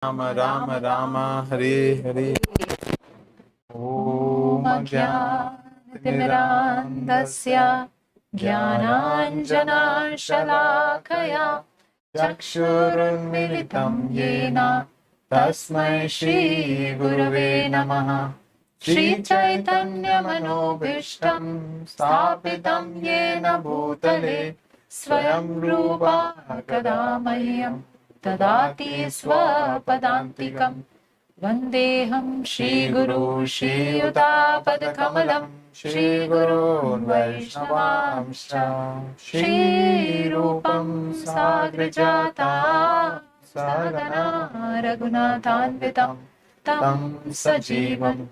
Rama Rama Rama Hare Hare. Om Ajnanatirmirandasya Jnananjana Shalakaya Chakshurunmilitam Yena Tasmai Shri Gurave Namaha. Shri Chaitanya Manobhishtam Sthapitam Yena Bhutale Swayam Rupa Kadamahyam Tadati Swapadantikam Vandeham Shri Guru Shri Yuta-padakamalam Shri Gurun Vaishnavamscha Shri Rupam Sagrajata Sagana Raghunathanvitam Tam Sajivam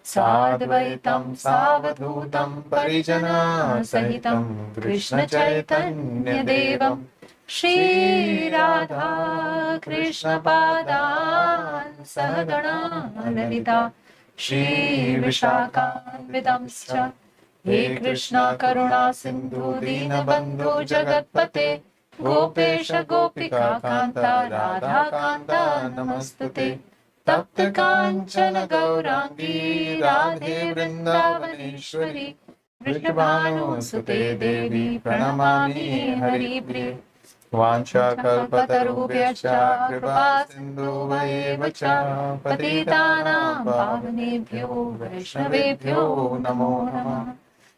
Sadvaitam Savadhutam Parijana Sahitam Krishna Chaitanya Devam Shri Radha Krishna Padan Sahagana Lalita Shri Vishakhanvitamscha He Krishna Karuna Sindhu Dina Bandhu Jagatpate Gopesha Gopika Kanta Radha Kanta Namastute Tapta Kanchana Gaurangi Radhe Vrindavaneshwari Vrishabhanu Sute Devi Pranamami Hari Priya Vancha kalpatarubhyascha kripa sindhuvaiva cha patitanam pavanebhyo vaishnavebhyo namo namah.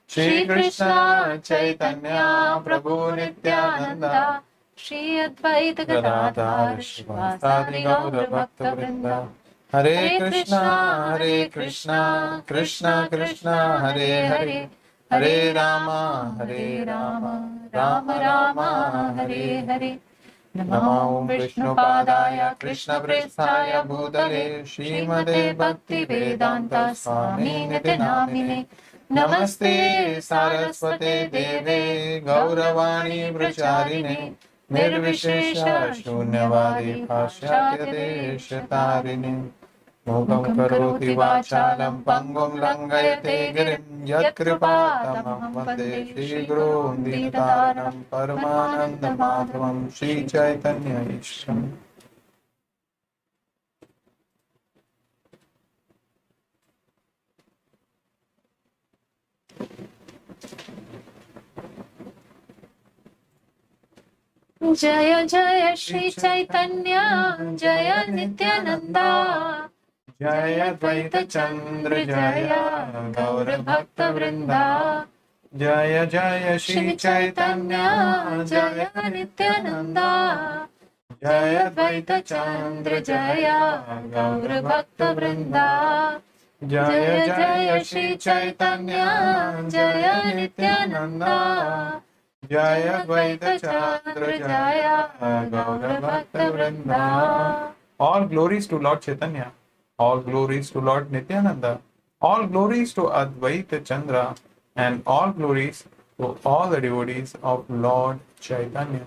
Shri Krishna Chaitanya Prabhu Nityananda Shri Advaita Gadadhar Shivasadi Gaura Bhakta Vrinda. Hare Krishna, Krishna Krishna, Hare Hare, Hare Rama, Rama Rama, Hare Hare. Namo Vishnu Padaya Krishna Prestaya Bhutale Srimate Bhakti Vedanta Swami Niti Namine. Namaste Saraswate Deve Gauravani Bracharine Nirvishesha Shunyavadi Pashyate Deshatarine. Mukam karoti vachalam pangum langayate girim yat kripatamam vande Shri Guru Ditaranam Paramananda Madhavam Shri Chaitanya Ishram. Jaya Jaya Shri Chaitanya Jaya Nityananda Jaya Dvaita Chandra Jaya Gaura Bhakta Vrinda. Jaya Jaya Shri Chaitanya Jaya Nityananda Jaya Dvaita Chandra Jaya Gaura Bhakta Vrinda. Jaya Jaya Shri Chaitanya Jaya Nityananda Jaya Dvaita Chandra Jaya Gaura Bhakta Vrinda. All glories to Lord Chaitanya. All glories to Lord Nityananda, all glories to Advaita Chandra, and all glories to all the devotees of Lord Chaitanya.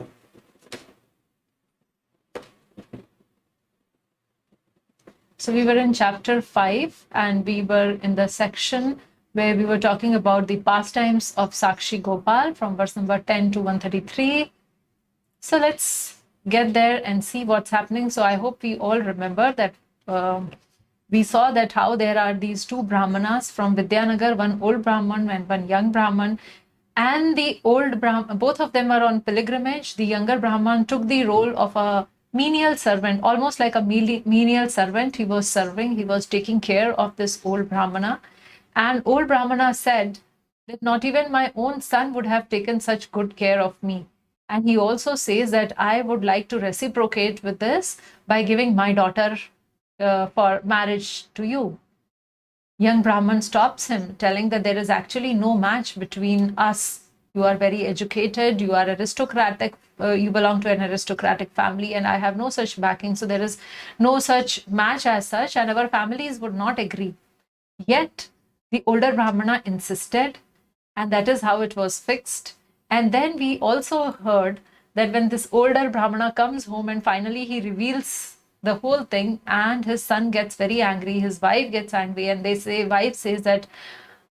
So we were in chapter 5 and we were in the section where we were talking about the pastimes of Sākṣi-gopāla from verse number 10 to 133. So let's get there and see what's happening. So I hope we all remember that we saw that how there are these two Brahmanas from Vidyanagar, one old Brahman and one young Brahman. And the old Brahman, both of them are on pilgrimage. The younger Brahman took the role of a menial servant, almost like a menial servant. He was serving, he was taking care of this old Brahmana. And old Brahmana said that not even my own son would have taken such good care of me. And he also says that I would like to reciprocate with this by giving my daughter for marriage to you. Young Brahman stops him, telling that there is actually no match between us. You are very educated, you are aristocratic, you belong to an aristocratic family, and I have no such backing. So there is no such match as such, and our families would not agree. Yet the older Brahmana insisted, and that is how it was fixed. And then we also heard that when this older Brahmana comes home and finally he reveals the whole thing, and his son gets very angry, his wife gets angry, and wife says that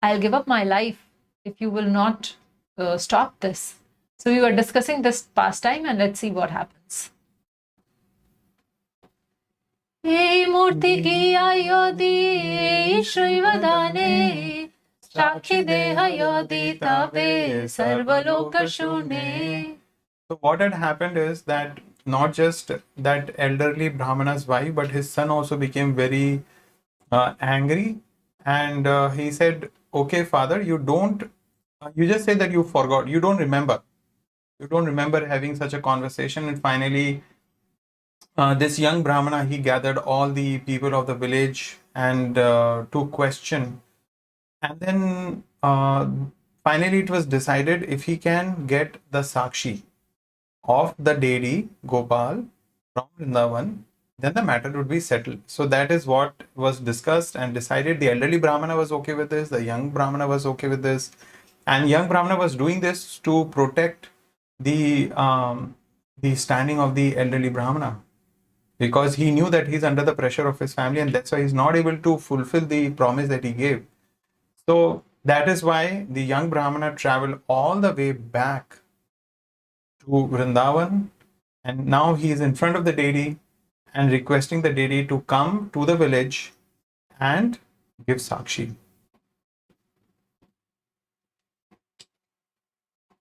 I'll give up my life if you will not stop this. So we were discussing this pastime, and let's see what happens. Murti kiya yodi Shrivadane Shakshi deha yodi tave Sarvaloka shune. So what had happened is that not just that elderly Brahmana's wife, but his son also became very angry, and he said, "Okay, father, you don't. You just say that you forgot. You don't remember. You don't remember having such a conversation." And finally, this young Brahmana, he gathered all the people of the village and took question, and then finally it was decided if he can get the Sākṣi of the deity Gopal from Vrindavan, then the matter would be settled. So that is what was discussed and decided. The elderly Brahmana was okay with this, the young Brahmana was okay with this, and young Brahmana was doing this to protect the standing of the elderly Brahmana, because he knew that he's under the pressure of his family, and that's why he's not able to fulfill the promise that he gave. So that is why the young Brahmana traveled all the way back to Vrindavan, and now he is in front of the deity and requesting the deity to come to the village and give Sākṣi.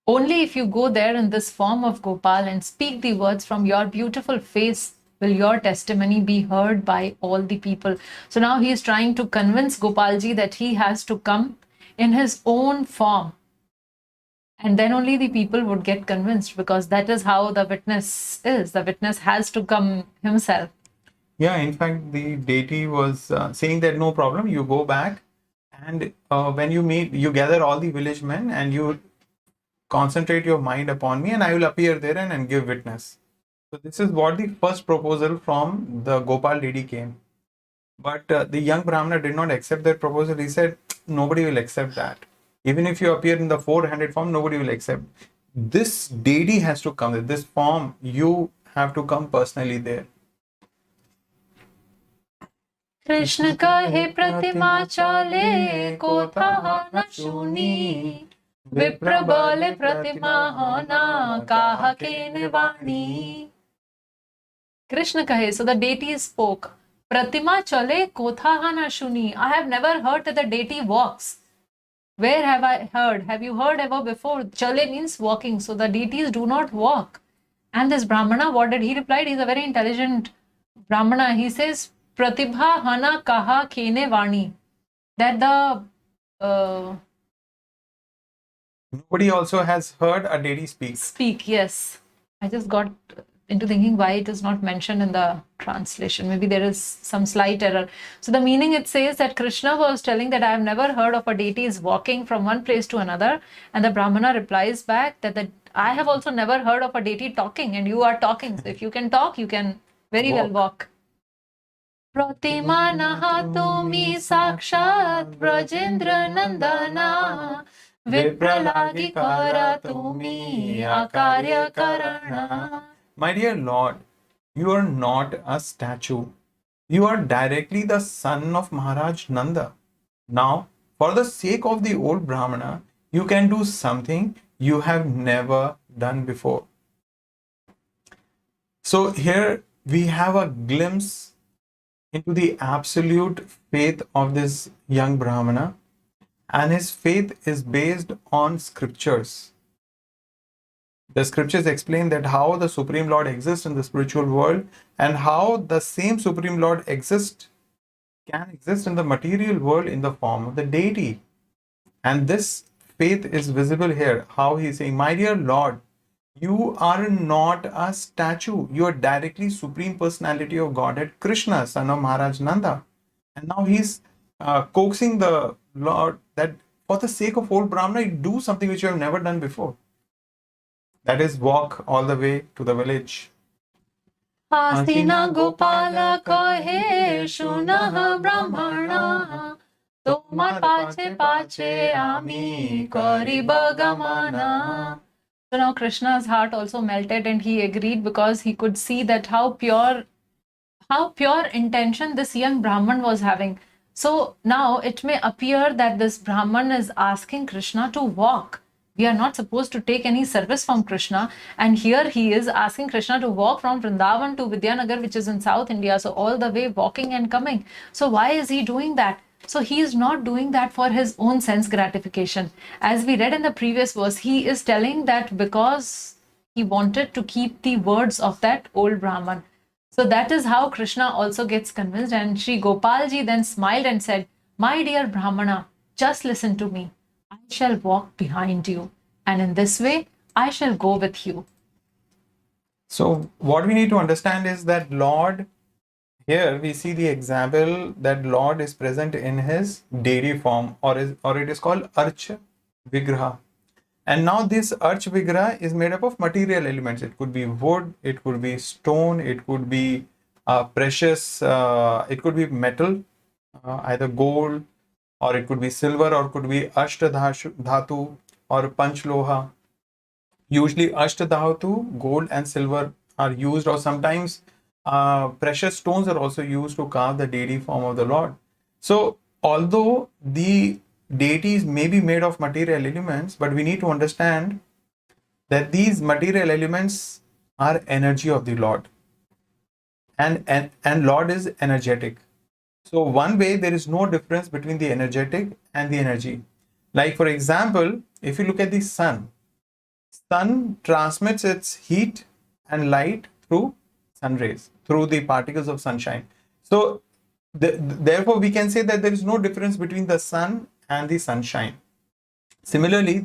Only if you go there in this form of Gopal and speak the words from your beautiful face will your testimony be heard by all the people. So now he is trying to convince Gopalji that he has to come in his own form. And then only the people would get convinced, because that is how the witness is. The witness has to come himself. Yeah, in fact, the deity was saying that no problem, you go back, and when you meet, you gather all the village men and you concentrate your mind upon me, and I will appear there and give witness. So this is what the first proposal from the Gopal deity came. But the young Brahmana did not accept that proposal. He said, nobody will accept that. Even if you appear in the four-handed form, nobody will accept. This deity has to come. This form, you have to come personally there. Krishna kahe pratima chale kotha na shuni Vipra bole pratima hona kaha ke nivani. Krishna kahe, so the deity spoke. Pratima chale kotha na shuni. I have never heard that the deity walks. Where have I heard? Have you heard ever before? Chale means walking. So the deities do not walk. And this Brahmana, what did he reply? He's a very intelligent Brahmana. He says, Pratibha hana kaha kene vani. That the nobody also has heard a deity speak. Speak, yes. I just got into thinking why it is not mentioned in the translation. Maybe there is some slight error. So the meaning, it says that Krishna was telling that I have never heard of a deity is walking from one place to another. And the Brahmana replies back that I have also never heard of a deity talking, and you are talking. So if you can talk, you can very well walk. Pratima nahatumi sakshat Brajendra Nandana Vipralagi karatumi akarya karana. My dear Lord, you are not a statue. You are directly the son of Maharaj Nanda. Now, for the sake of the old Brahmana, you can do something you have never done before. So here we have a glimpse into the absolute faith of this young Brahmana, and his faith is based on scriptures. The scriptures explain that how the Supreme Lord exists in the spiritual world, and how the same Supreme Lord can exist in the material world in the form of the deity. And this faith is visible here. How he is saying, my dear Lord, you are not a statue. You are directly Supreme Personality of Godhead, Krishna, son of Maharaj Nanda. And now he's coaxing the Lord that for the sake of old Brahmana, you do something which you have never done before. That is, walk all the way to the village. Asina Gopala kahe shunah brahmana tomar pache pache ami kariba gamana. So now Krishna's heart also melted, and he agreed, because he could see that how pure intention this young Brahman was having. So now it may appear that this Brahman is asking Krishna to walk We are not supposed to take any service from Krishna. And here he is asking Krishna to walk from Vrindavan to Vidyanagar, which is in South India. So all the way walking and coming. So why is he doing that? So he is not doing that for his own sense gratification. As we read in the previous verse, he is telling that because he wanted to keep the words of that old Brahman. So that is how Krishna also gets convinced. And Sri Gopalji then smiled and said, "My dear Brahmana, just listen to me. I shall walk behind you, and in this way, I shall go with you." So what we need to understand is that Lord, here we see the example that Lord is present in his deity form, or it is called Arch Vigraha. And now this Arch Vigraha is made up of material elements. It could be wood, it could be stone, it could be precious, it could be metal, either gold, or it could be silver, or it could be Ashtadhatu or Panchloha. Usually Ashtadhatu, gold and silver are used, or sometimes precious stones are also used to carve the deity form of the Lord. So although the deities may be made of material elements, but we need to understand that these material elements are energy of the Lord. And Lord is energetic. So one way, there is no difference between the energetic and the energy. Like for example, if you look at the sun transmits its heat and light through sun rays, through the particles of sunshine. So therefore we can say that there is no difference between the sun and the sunshine. Similarly,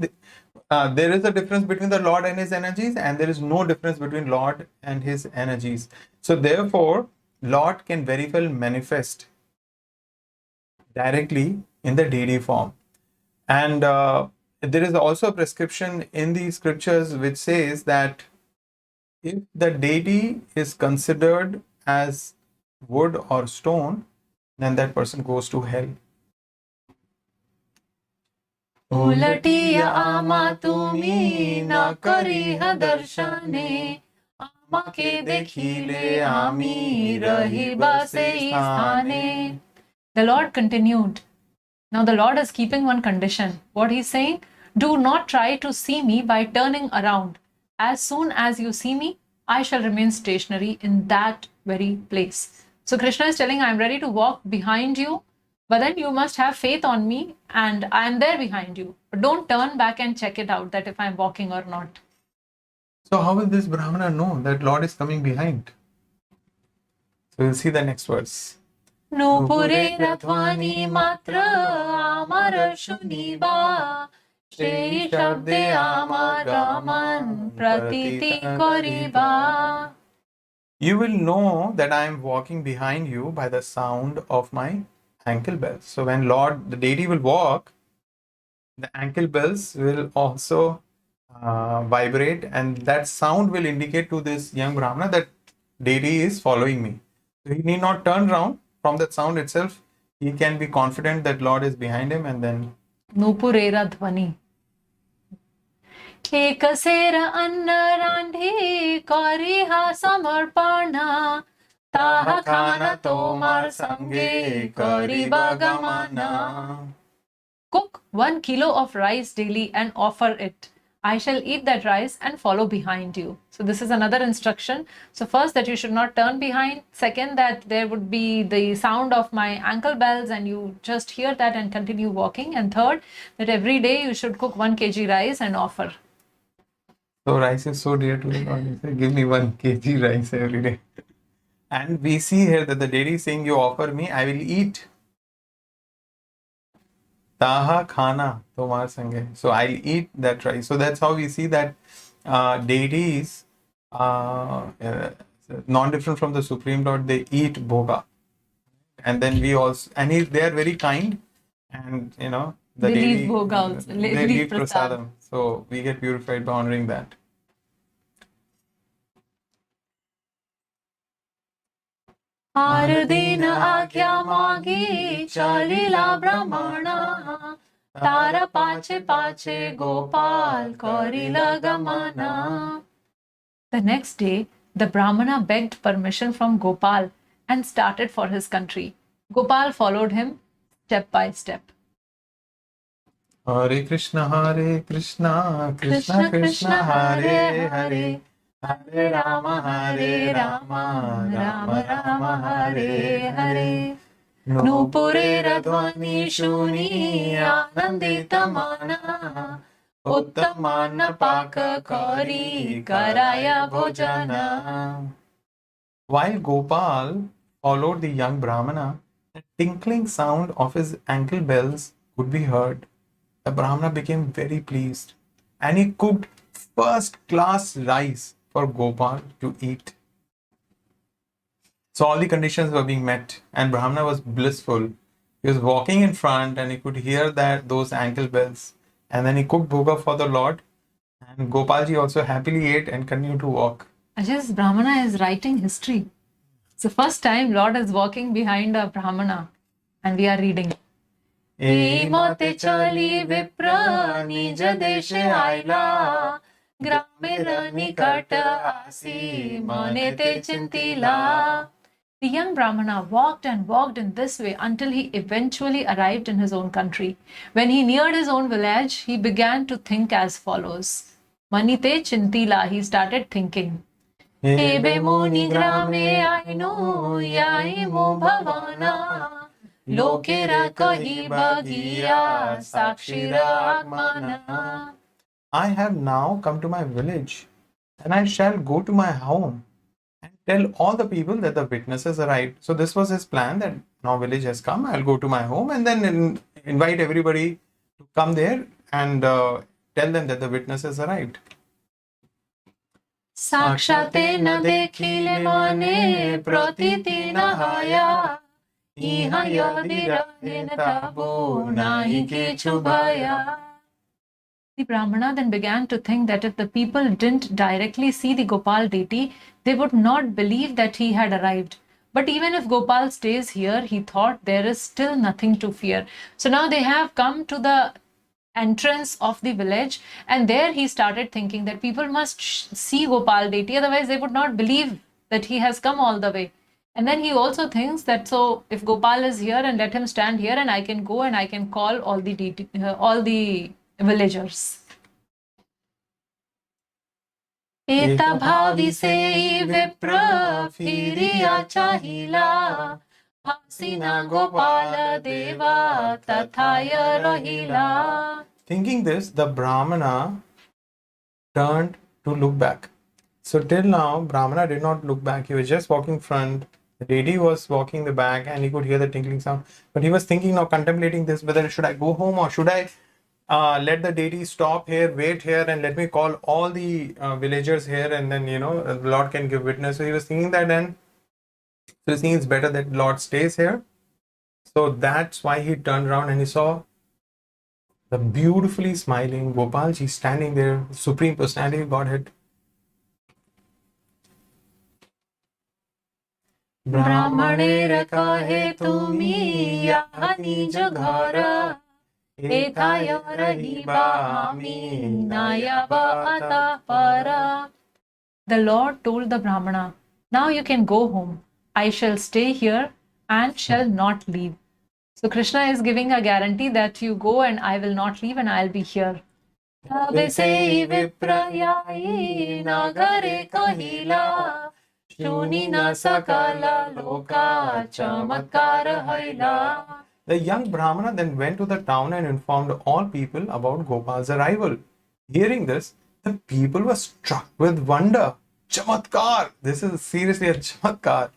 there is a difference between the Lord and his energies, and there is no difference between Lord and his energies. So therefore, Lord can very well manifest directly in the deity form. And there is also a prescription in the scriptures which says that if the deity is considered as wood or stone, then that person goes to hell. उलटिया आमा तुमी न करिह दर्शने आमा के देखिले आमी रहिबा से स्थाने. The Lord continued. Now the Lord is keeping one condition. What he's saying? Do not try to see me by turning around. As soon as you see me, I shall remain stationary in that very place. So Krishna is telling, I'm ready to walk behind you, but then you must have faith on me and I am there behind you. But don't turn back and check it out that if I'm walking or not. So how will this Brahmana know that Lord is coming behind? So we'll see the next verse. Nupure rathvani matra amar shuniba Shri shabde amar gaman pratiti koriba. You will know that I am walking behind you by the sound of my ankle bells. So when Lord, the deity will walk, the ankle bells will also vibrate, and that sound will indicate to this young Brahmana that deity is following me. So he need not turn around. From that sound itself, he can be confident that Lord is behind him, and then Nupurera dhvani. Ekasera anna randhi kariha samarpana taha khana tomar sange kariba gamana. Cook 1 kilo of rice daily and offer it. I shall eat that rice and follow behind you. So this is another instruction. So first, that you should not turn behind. Second, that there would be the sound of my ankle bells and you just hear that and continue walking. And third, that every day you should cook 1 kg rice and offer. So rice is so dear to the Lord. He said, give me 1 kg rice every day. And we see here that the deity is saying, you offer me, I will eat. Taha khana tomar sange. So I'll eat that rice. So that's how we see that deities, non-different from the Supreme Lord, they eat bhoga. And then we also, and they are very kind, and the They deity, leave bhoga also. they leave prasadam. So we get purified by honoring that. Har din agya magi chalila brahmana Tara pache pache Gopal karila gamana. The next day, the Brahmana begged permission from Gopal and started for his country. Gopal followed him step by step. Hare Krishna, Krishna Krishna, Hare Hare, Hare Rama, Rama Rama, Hare Hare. Nupurera dhvani shuni anandita mana, uttamana paka kari karaya bhojana. While Gopal followed the young Brahmana, the tinkling sound of his ankle bells could be heard. The Brahmana became very pleased and he cooked first class rice for Gopal to eat. So all the conditions were being met and Brahmana was blissful. He was walking in front and he could hear those ankle bells. And then he cooked bhoga for the Lord and Gopalji also happily ate and continued to walk. Ajay's Brahmana is writing history. It's the first time Lord is walking behind a Brahmana and we are reading. ए मते चली विप्र निज देशे आयला ग्रामे निकट आसी मने ते चिंतिला. The young Brahmana walked and walked in this way until he eventually arrived in his own country. When he neared his own village, he began to think as follows. Manite chintila, he started thinking. Ebe muni grame aino yaimo bhavana lokera kahi bagiya Sākṣi-gopāla. I have now come to my village and I shall go to my home and tell all the people that the witnesses arrived. So this was his plan, that now village has come, I'll go to my home and then invite everybody to come there and tell them that the witnesses arrived. Sakshate na dekhile mane pratiti na haya iha yadi rahe tabu nahi kichu bhaya. The Brahmana then began to think that if the people didn't directly see the Gopal deity, they would not believe that he had arrived. But even if Gopal stays here, he thought there is still nothing to fear. So now they have come to the entrance of the village and there he started thinking that people must see Gopal deity, otherwise they would not believe that he has come all the way. And then he also thinks that so if Gopal is here and let him stand here and I can go and I can call all the villagers. Eta bhavi se vipra phiriya chahila hasina Gopala deva tathaya rahila. Thinking this, the Brahmana turned to look back. So till now, Brahmana did not look back. He was just walking front. The deity was walking the back and he could hear the tinkling sound. But he was thinking now, contemplating this, whether should I go home or should I let the deity stop here, wait here and let me call all the villagers here and then, the Lord can give witness. So he was thinking that then, so he's thinking it's better that Lord stays here. So that's why he turned around and he saw the beautifully smiling Gopalji standing there, Supreme Personality of Godhead. Brahmanera kahe tumi yani jaghara ethaya rahiba ami nayava atapara. The Lord told the Brahmana, now you can go home. I shall stay here and shall not leave. So Krishna is giving a guarantee that you go and I will not leave and I'll be here. Tavese viprayai nagare kahila shuni na sakala loka chamatkara haila. The young Brahmana then went to the town and informed all people about Gopal's arrival. Hearing this, the people were struck with wonder. Chamatkar! This is seriously a chamatkar.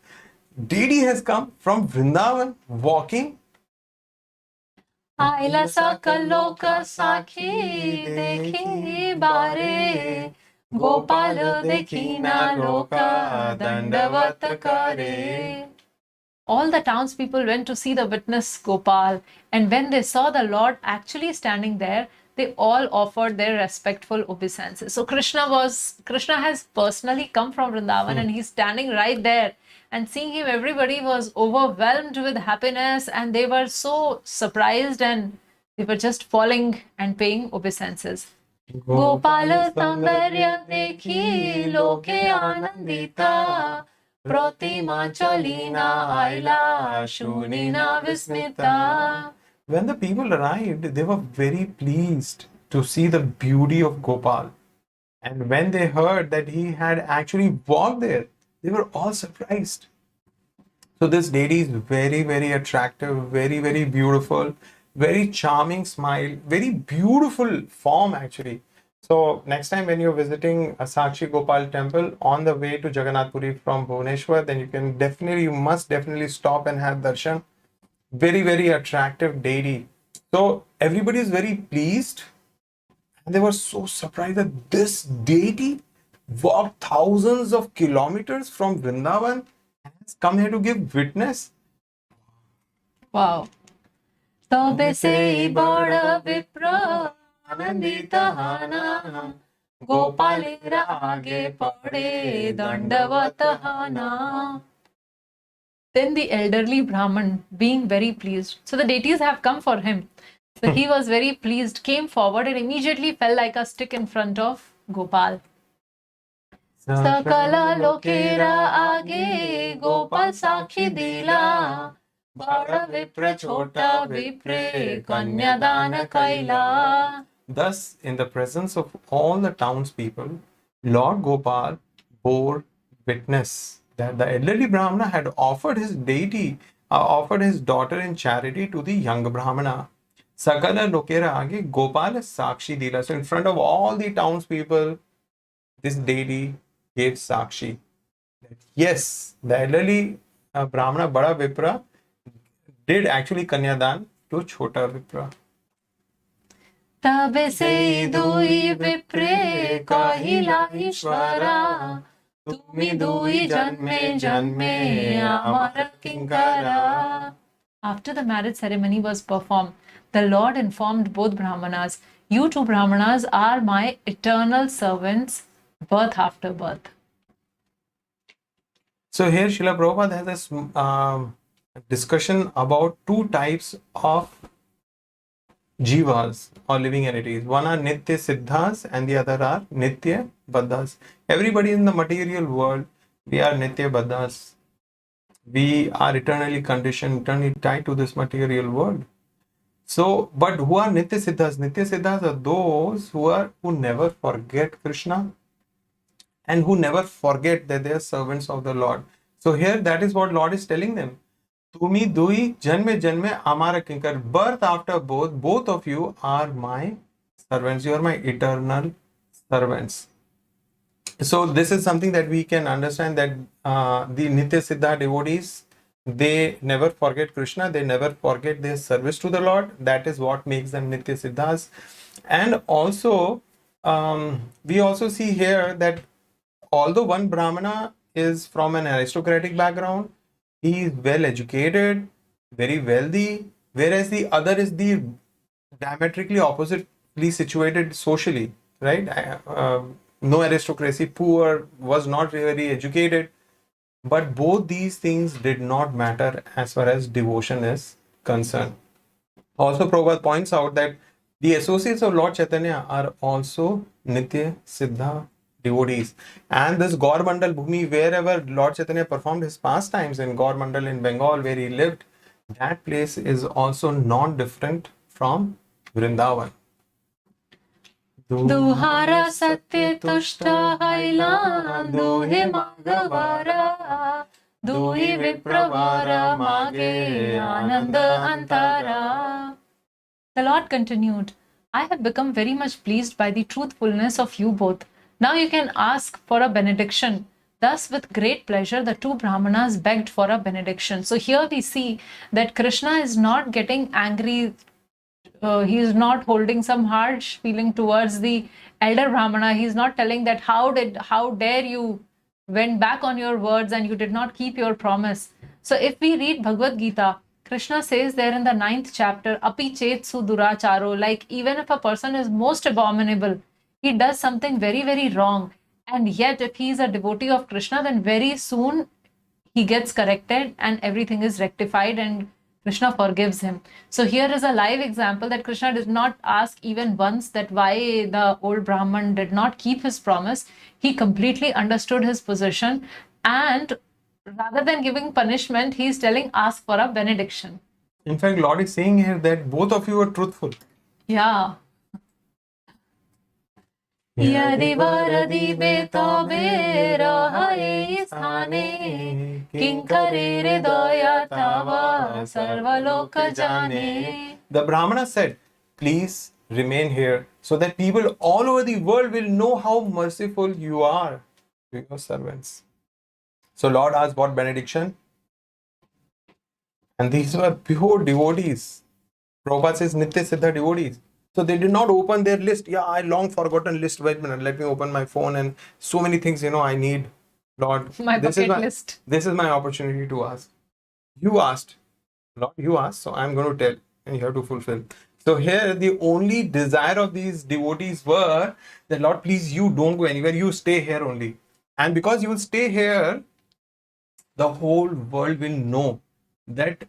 Deity has come from Vrindavan walking. Aila sakaloka sakhi dekhi bare Gopal dekhi na loka dandavat kare. All the townspeople went to see the witness Gopal, and when they saw the Lord actually standing there, they all offered their respectful obeisances. So Krishna has personally come from Vrindavan and he's standing right there. And seeing him, everybody was overwhelmed with happiness and they were so surprised and they were just falling and paying obeisances. Gopala saundarya dekhi loke anandita Pratima chalina aila shunina vismita. when the people arrived, they were very pleased to see the beauty of Gopal. And when they heard that he had actually walked there, they were all surprised. So this deity is very, very attractive, very, very beautiful, very charming smile, very beautiful form actually. So next time when you're visiting a Sākṣi-gopāla temple on the way to Jagannath Puri from Bhubaneswar, then you must definitely stop and have darshan. Very, very attractive deity. So everybody is very pleased, and they were so surprised that this deity walked thousands of kilometers from Vrindavan and has come here to give witness. Wow. तबे से बड़ विप्र आनंदित हाना गोपालेर आगे पड़े दंडवत हाना. Then the elderly Brahman, being very pleased, so the deities have come for him. So he was very pleased, came forward and immediately fell like a stick in front of Gopal. Sakala lokera age Gopal Sākṣi dila Bada vipra chota vipre kanyadana kaila. Thus, in the presence of all the townspeople, Lord Gopal bore witness that the elderly Brahmana had offered his deity, offered his daughter in charity to the young Brahmana. Sakala lokera age Gopal Sākṣi dila. So in front of all the townspeople, this deity gave Sākshi. Yes, the elderly Brahmana Bada Vipra did actually Kanyadan to Chota Vipra. तबे से दुई विप्रे कहिला ईश्वरा तुमी दुई जन्मे जन्मे अमर किंकरा. After the marriage ceremony was performed, the Lord informed both Brahmanas, you two Brahmanas are my eternal servants, birth after birth. So here Srila Prabhupada has a discussion about two types of jivas or living entities. One are Nitya Siddhas and the other are Nitya Baddhas. Everybody in the material world, we are Nitya Baddhas. We are eternally conditioned, eternally tied to this material world. So, but who are Nitya Siddhas? Nitya Siddhas are those who never forget Krishna and who never forget that they are servants of the Lord. So here that is what Lord is telling them. Tumi dui janme janme amara kinkar. Birth after both of you are my servants. You are my eternal servants. So this is something that we can understand, that the Nitya Siddha devotees, they never forget Krishna. They never forget their service to the Lord. That is what makes them Nitya Siddhas. And also, we also see here that although one Brahmana is from an aristocratic background, he is well educated, very wealthy, whereas the other is the diametrically oppositely situated socially, right? No aristocracy, poor, was not very educated. But both these things did not matter as far as devotion is concerned. Also, Prabhupada points out that the associates of Lord Chaitanya are also Nitya Siddha devotees. And this Gaur Mandal Bhumi, wherever Lord Chaitanya performed his pastimes, in Gaur Mandal in Bengal where he lived, that place is also non-different from Vrindavan. Duhara satya tushta haila duhe magavara duhi vipravara mage ananda antara. The Lord continued, I have become very much pleased by the truthfulness of you both. Now you can ask for a benediction. Thus, with great pleasure, the two Brahmanas begged for a benediction. So here we see that Krishna is not getting angry. He is not holding some harsh feeling towards the elder Brahmana. He is not telling that how dare you went back on your words and you did not keep your promise. So if we read Bhagavad Gita, Krishna says there in the 9th chapter, Api chetsu duracharo, like even if a person is most abominable, he does something very, very wrong. And yet, if he is a devotee of Krishna, then very soon he gets corrected and everything is rectified and Krishna forgives him. So here is a live example that Krishna did not ask even once that why the old Brahman did not keep his promise. He completely understood his position, and rather than giving punishment, he is telling, ask for a benediction. In fact, Lord is saying here that both of you are truthful. Yeah. Yadi varadi betabe rahaye sthane kinkare hridaya tava sarvaloka jane. The Brahmana said, please remain here so that people all over the world will know how merciful you are to your servants. So Lord asked what benediction? And these were pure devotees. Prabhupada says Nitya Siddha devotees. So they did not open their list. Yeah, I long forgotten list. Wait a minute, let me open my phone and so many things, I need. Lord, My bucket list. This is my opportunity to ask. You asked. Lord, you asked, so I'm going to tell and you have to fulfill. So here the only desire of these devotees were that Lord, please, you don't go anywhere. You stay here only. And because you will stay here, the whole world will know that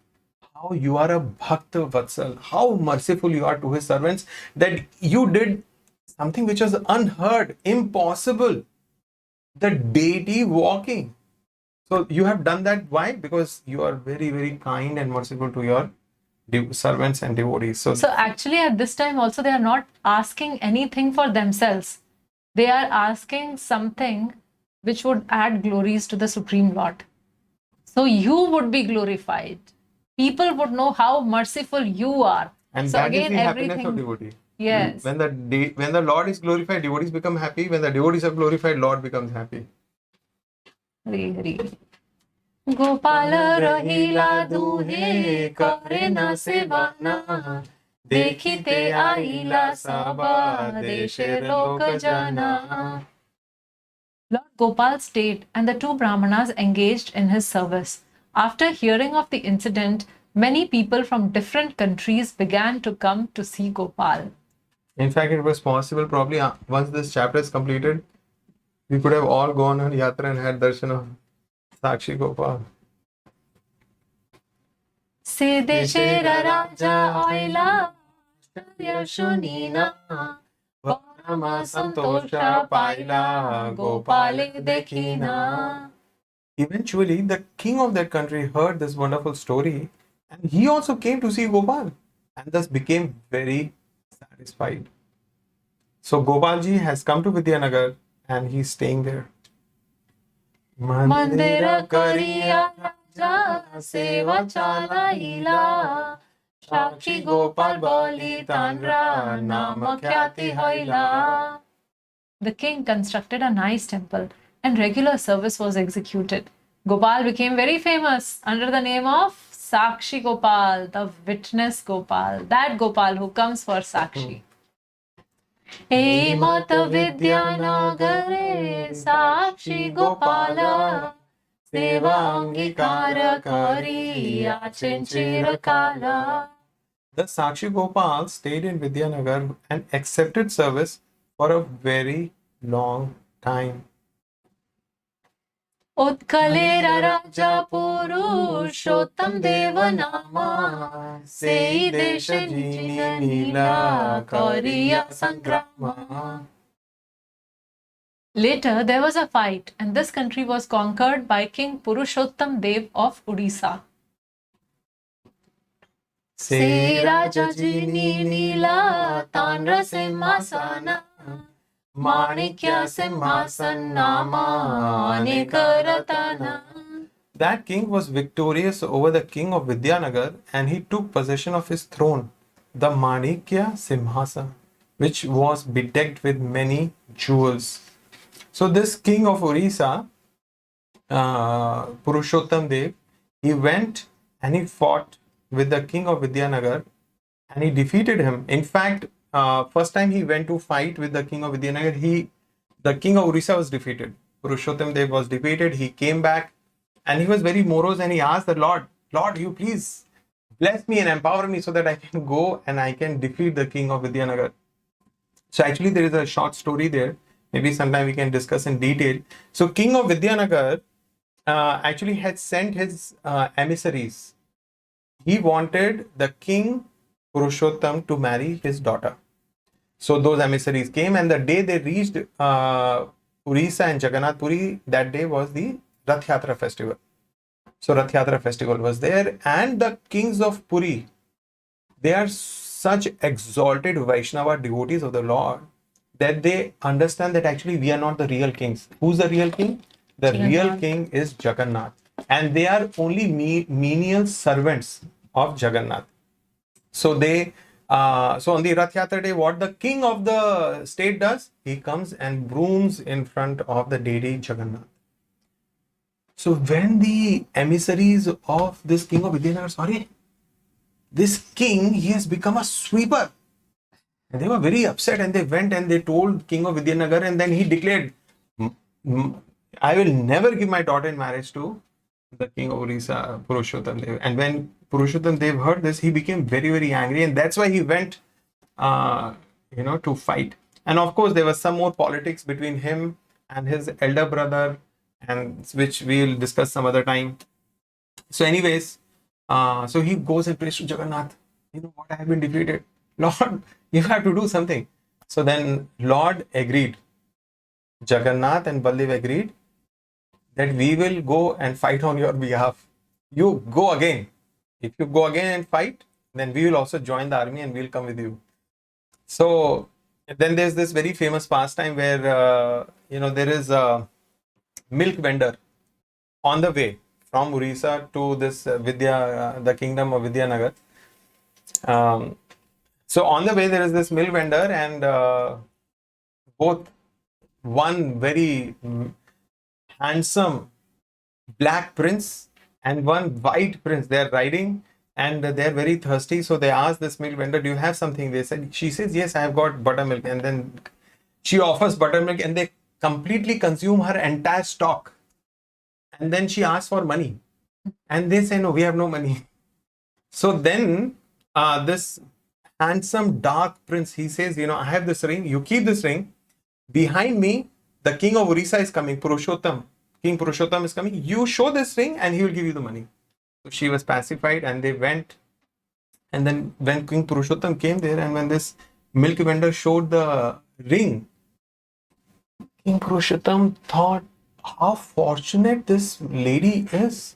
how you are a Bhakta Vatsal, how merciful you are to his servants, that you did something which was unheard, impossible. The deity walking. So you have done that. Why? Because you are very, very kind and merciful to your servants and devotees. So actually at this time also they are not asking anything for themselves. They are asking something which would add glories to the Supreme Lord. So you would be glorified. People would know how merciful you are. And so that again, is the everything, happiness of devotee. Yes. When the Lord is glorified, devotees become happy. When the devotees are glorified, Lord becomes happy. Hari Hari. Gopal rahila duhe kare na sevana dekhite aila saba deshe loka jana. Lord Gopal stayed and the two Brahmanas engaged in his service. After hearing of the incident, many people from different countries began to come to see Gopal. In fact, it was possible probably once this chapter is completed, we could have all gone on yatra and had darshan of Sākṣi-gopāla. Se deshera raja oila shunina Parama santosha paila Gopale dekhina. Eventually, the king of that country heard this wonderful story and he also came to see Gopal and thus became very satisfied. So Gopalji has come to Vidyanagar and he's staying there. Mandira kariya raja seva chalaila Sākṣi-gopāla boli tanra nama khyati hoila. The king constructed a nice temple and regular service was executed. Gopal became very famous under the name of Sākṣi-gopāla, the witness Gopal, that Gopal who comes for Sākshi. Hey Mata Vidyanagare Sākṣi-gopāla Seva angikara kari achinchira kala. The Sākṣi-gopāla stayed in Vidyanagar and accepted service for a very long time. Utkalera Raja Purushottam Devanama Sei Desha Jini Lila Kariya Sangrama. Later, there was a fight and this country was conquered by King Purushottam Dev of Odisha. Se Raja Jini Nila Tanra Simhasana Manikya Simhasan Nama Anekaratana. That king was victorious over the king of Vidyanagar and he took possession of his throne, the Manikya Simhasana, which was bedecked with many jewels. So this king of Orissa, Purushottam Dev, he went and he fought with the king of Vidyanagar and he defeated him. In fact, first time he went to fight with the king of Vidyanagar, the king of Orissa was defeated. Purushottam Dev was defeated. He came back and he was very morose and he asked the Lord, you please bless me and empower me so that I can go and I can defeat the king of Vidyanagar. So actually there is a short story there. Maybe sometime we can discuss in detail. So king of Vidyanagar actually had sent his emissaries. He wanted the king Purushottam to marry his daughter. So those emissaries came and the day they reached Orissa and Jagannath Puri, that day was the Rath Yatra festival. So Rath Yatra festival was there, and the kings of Puri, they are such exalted Vaishnava devotees of the Lord that they understand that actually we are not the real kings. Who's the real king? The real Jagannath. king is Jagannath, and they are only menial servants of Jagannath. So they, so on the Rath Yatra day, what the king of the state does, he comes and brooms in front of the deity Jagannath. So when the emissaries of this king of Vidyanagar, sorry, this king, he has become a sweeper. And they were very upset, and they went and they told king of Vidyanagar, and then he declared, I will never give my daughter in marriage to the king of Orissa, Purushottam Dev. And when Purushottam Dev heard this, he became very, very angry, and that's why he went, to fight. And of course, there was some more politics between him and his elder brother, and which we will discuss some other time. So, anyways, so he goes and prays to Jagannath. You know what? I have been defeated. Lord, you have to do something. So then Lord agreed. Jagannath and Baldev agreed that we will go and fight on your behalf. You go again. If you go again and fight, then we will also join the army and we'll come with you. So then there's this very famous pastime where, there is a milk vendor on the way from Orissa to this the kingdom of Vidyanagar. So on the way there is this milk vendor, and both one very handsome black prince and one white prince, they are riding and they're very thirsty. So they ask this milk vendor, do you have something? She says, yes, I have got buttermilk. And then she offers buttermilk, and they completely consume her entire stock. And then she asks for money, and they say, no, we have no money. So then this handsome dark prince, he says, I have this ring, you keep this ring. Behind me, the king of Orissa is coming, Purushottam. King Purushottam is coming. You show this ring and he will give you the money. So she was pacified, and they went. And then when King Purushottam came there, and when this milk vendor showed the ring, King Purushottam thought, how fortunate this lady is.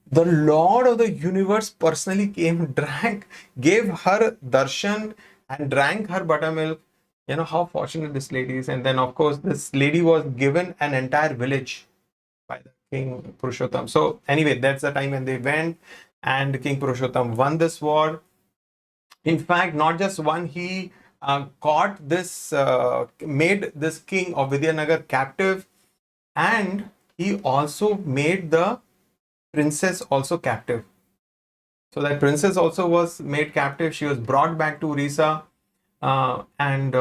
The Lord of the universe personally came, drank, gave her darshan and drank her buttermilk. How fortunate this lady is. And then, of course, this lady was given an entire village by the King Purushottam. So anyway, that's the time when they went, and King Purushottam won this war. In fact, not just one, he caught this, made this king of Vidyanagar captive, and he also made the princess also captive. So that princess also was made captive. She was brought back to Orissa, and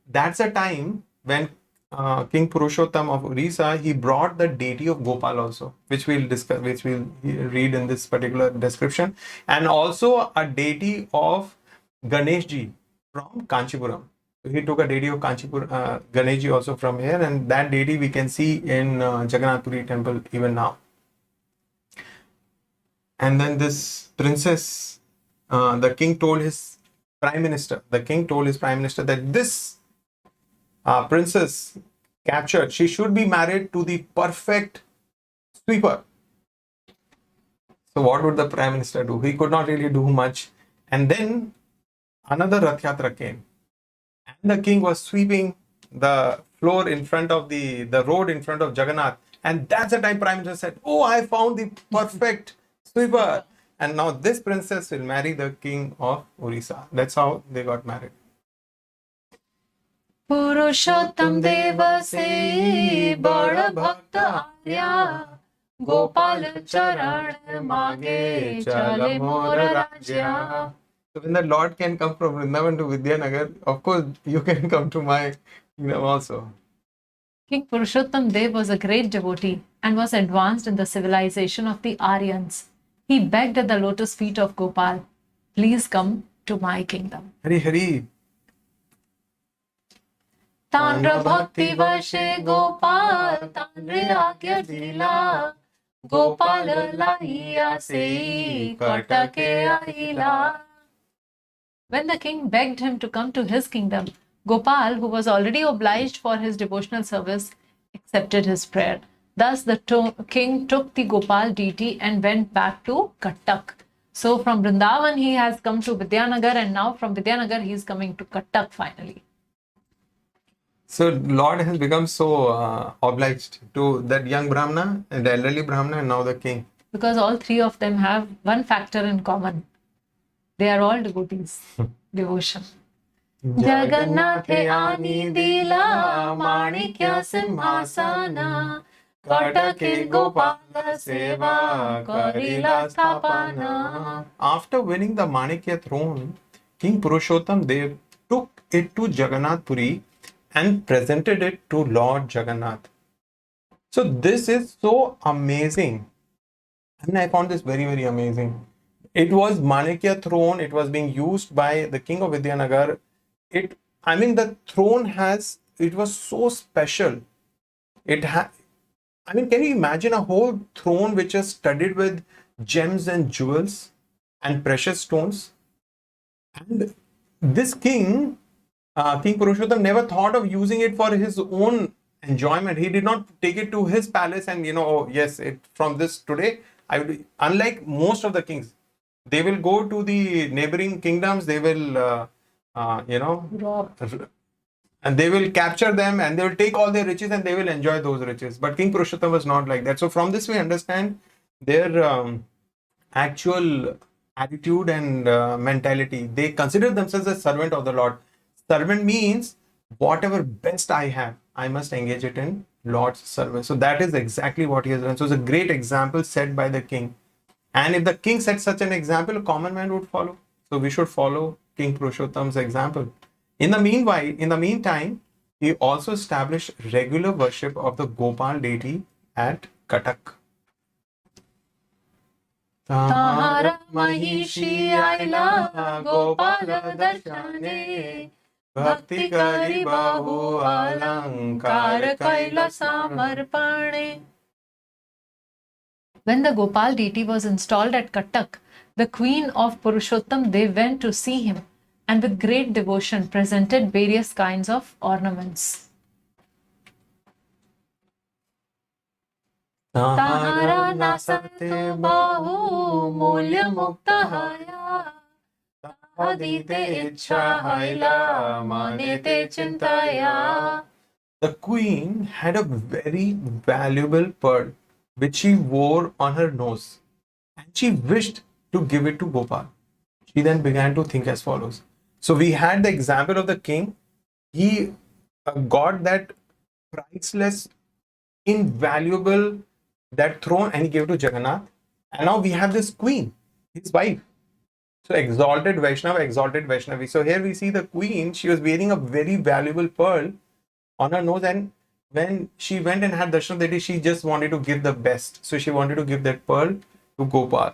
that's a time when King Purushottam of Orissa, he brought the deity of Gopal also, which we'll discuss, which we'll read in this particular description, and also a deity of Ganeshji from Kanchipuram. So he took a deity of Kanchipuram, Ganeshji also from here, and that deity we can see in Jagannath Puri temple even now. And then this princess, the king told his prime minister that this princess captured, she should be married to the perfect sweeper. So what would the prime minister do? He could not really do much. And then another Rath Yatra came, and the king was sweeping the floor in front of the road in front of Jagannath. And that's the time prime minister said, oh, I found the perfect sweeper. And now this princess will marry the king of Orissa. That's how they got married. Purushottam Deva se bada bhakta arya, Gopal charan mage chale mora rajya. So when the Lord can come from Vrindavan to Vidyanagar, of course you can come to my kingdom also. King Purushottam Dev was a great devotee and was advanced in the civilization of the Aryans. He begged at the lotus feet of Gopal, please come to my kingdom. Hari Hari. Tanra bhakti vashe Gopal, tanre agya lila, Gopal laiya se katake aila. When the king begged him to come to his kingdom, Gopal, who was already obliged for his devotional service, accepted his prayer. Thus the king took the Gopal deity and went back to Kattak. So from Vrindavan he has come to Vidyanagar, and now from Vidyanagar he is coming to Kattak finally. So Lord has become so obliged to that young Brahmana and the elderly Brahmana and now the king. Because all three of them have one factor in common. They are all devotees. Devotion. Jagannath ani dila manikya simhasana Katake Gopala seva karila sthapana. After winning the Manikya throne, King Purushottam Dev took it to Jagannath Puri and presented it to Lord Jagannath. So this is so amazing. I found this very, very amazing. It was Manikya throne. It was being used by the king of Vidyanagar. The throne it was so special. Can you imagine a whole throne which is studded with gems and jewels and precious stones? And this king, King Purushottam, never thought of using it for his own enjoyment. He did not take it to his palace and, from this today, unlike most of the kings, they will go to the neighboring kingdoms, they will, and they will capture them and they will take all their riches and they will enjoy those riches. But King Purushottam was not like that. So from this we understand their actual attitude and mentality. They consider themselves as servant of the Lord. Servant means whatever best I have, I must engage it in Lord's service. So that is exactly what he has done. So it's a great example set by the king. And if the king set such an example, a common man would follow. So we should follow King Purushottam's example. In the meantime, he also established regular worship of the Gopal deity at Kattak. Tahara Mahishi Aila Gopala Darshane Bhakti Kari Bahu Alankar Kaila Samarpane. When the Gopal deity was installed at Kattak, the queen of Purushottam Dev went to see him and with great devotion presented various kinds of ornaments. Tahara nasate bahu mulya muktahaya Tahadite ichha haila manete chintaya. The queen had a very valuable pearl which she wore on her nose and she wished to give it to Gopal. She then began to think as follows. So we had the example of the king. He got that priceless, invaluable, that throne and he gave it to Jagannath. And now we have this queen, his wife. So exalted Vaishnava, exalted Vaishnavi. So here we see the queen, she was wearing a very valuable pearl on her nose, and when she went and had darshan that day, she just wanted to give the best. So she wanted to give that pearl to Gopal.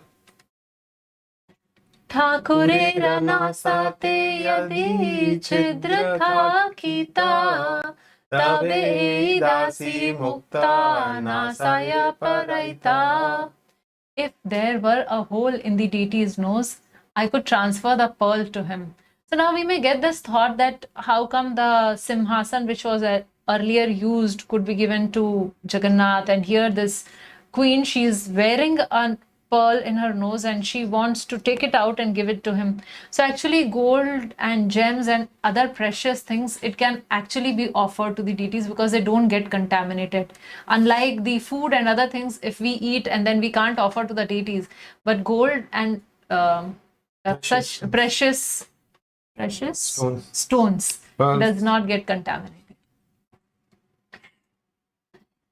Thakure ranasate yadi chidra thakita tabe dasi mukta nasaya paraita. If there were a hole in the deity's nose, I could transfer the pearl to him. So now we may get this thought that how come the simhasan which was earlier used could be given to Jagannath, and here this queen, she is wearing a pearl in her nose and she wants to take it out and give it to him. So actually gold and gems and other precious things, it can actually be offered to the deities because they don't get contaminated. Unlike the food and other things, if we eat and then we can't offer to the deities, but gold and such precious stones does not get contaminated.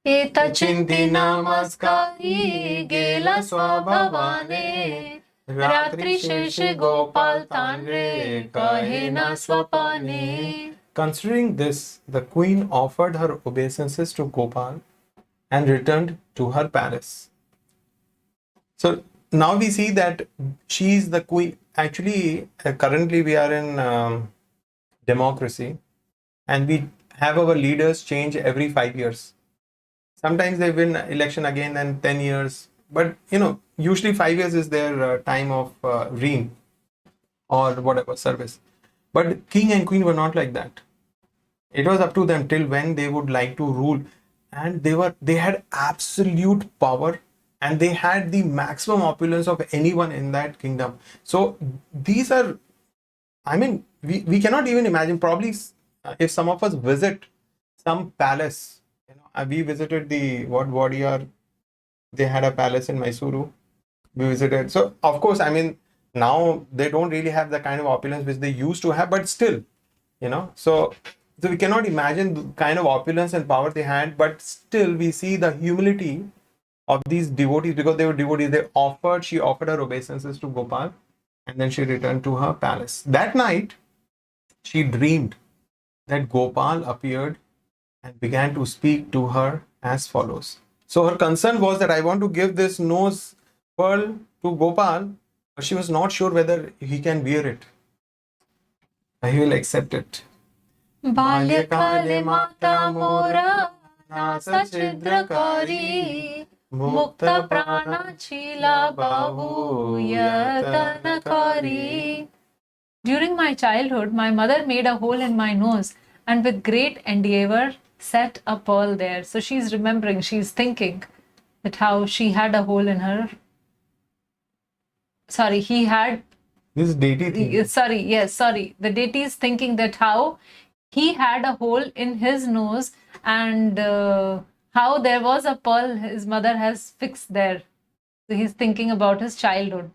Eta chinti namaskari gela swabhavane ratri sheshe Gopal tanre kahena swapane. Considering this, the queen offered her obeisances to Gopal and returned to her palace. So now we see that she is the queen. Actually, currently we are in democracy and we have our leaders change every 5 years. Sometimes they win election again and 10 years. But, usually 5 years is their time of reign or whatever service. But king and queen were not like that. It was up to them till when they would like to rule. and they had absolute power, and they had the maximum opulence of anyone in that kingdom. So these are, I mean, we cannot even imagine. Probably if some of us visit some palace, we visited the what Wadiyar, they had a palace in Mysuru. We visited. So of course, I mean, now they don't really have the kind of opulence which they used to have, but still, so we cannot imagine the kind of opulence and power they had, but still we see the humility of these devotees, because they were devotees. She offered her obeisances to Gopal, and then she returned to her palace. That night, she dreamed that Gopal appeared and began to speak to her as follows. So her concern was that I want to give this nose pearl to Gopal, but she was not sure whether he can wear it. He will accept it. Balyakale mata mora nasa chidrakari mukta prana chila bahu yatanakari. During my childhood, my mother made a hole in my nose and with great endeavor set a pearl there. So she's remembering, she's thinking that how she had a hole in her. Sorry, he had. This deity thing. The deity is thinking that how he had a hole in his nose and how there was a pearl his mother has fixed there. So he's thinking about his childhood.